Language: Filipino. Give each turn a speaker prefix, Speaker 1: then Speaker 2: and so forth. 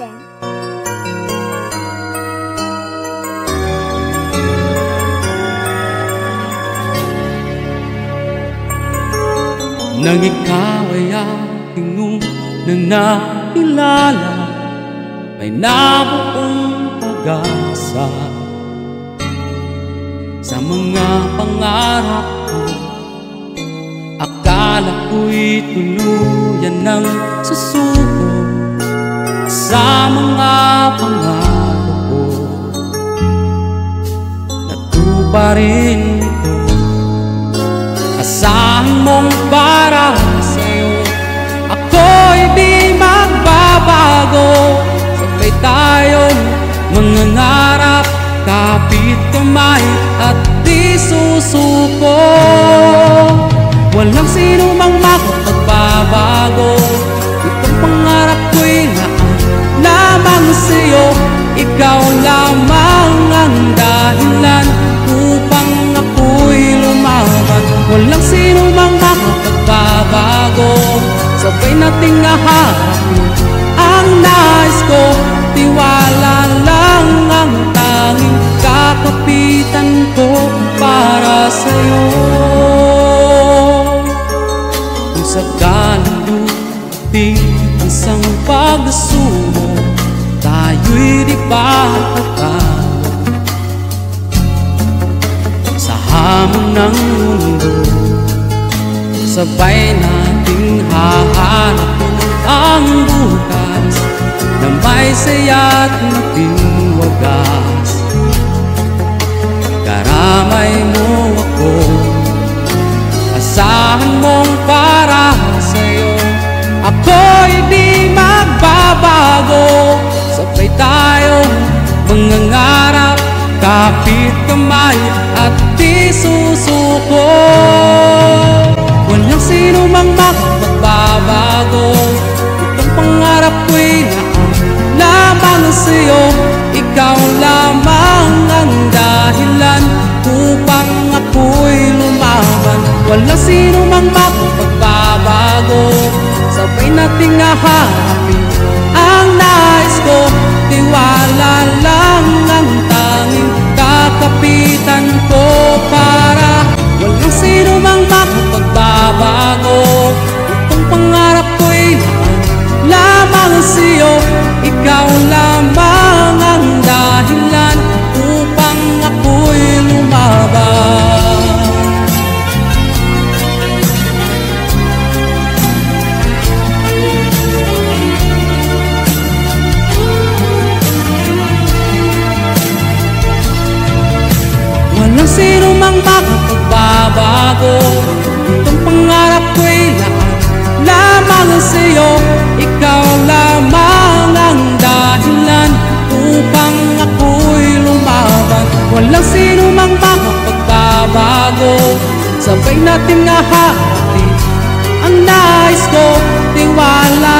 Speaker 1: Legend.
Speaker 2: Nang ikaw ay aking unang nakilala, may nabuong pag-asa sa mga pangarap ko. Akala ko'y tuluyan ng susuko sa mga pangako ko. Natuparin ito, asahan mong para sa'yo ako'y di magbabago. Sabay tayong mangangarap, kapit kamay at di susuko. Walang sino mang makapagbabago, itong pangarap ko'y lamang sa'yo. Ikaw lamang ang dahilan upang ako'y lumaban. Walang sino mang makapagbabago, sabay nating haharapin ang nais ko. Tiwala lang ang tanging kakapitan ko para sa'yo. Kung sakaling dumating ang isang pagsumo, tayo'y di ba tatalo sa hamon ng mundo. Sabay nating hahanapin ang bukas na may saya at muting wagas. Karamay mo ako, asahan mong para sa'yo ako'y di magbabago. Sabay tayong mangangarap, kapit kamay at di susuko. Walang sino mang makapagbabago, itong pangarap ko'y lamang sa'yo. Ikaw lamang ang dahilan upang ako'y lumaban. Walang sino mang makapagbabago, sabay nating haharapin ang nais ko. Tiwala lang ang tanging kakapitan ko para. Walang sino mang makapagbabago, itong pangarap ko'y lamang sa'yo. Ikaw lamang ang dahilan upang ako'y lumaban. Walang sino mang makapagbabago, itong pangarap ko'y lamang sa'yo. Ikaw lamang ang dahilan upang ako'y lumaban. Walang sino mang makapagbabago, sabay natin haharapin ang nais ko. Tiwala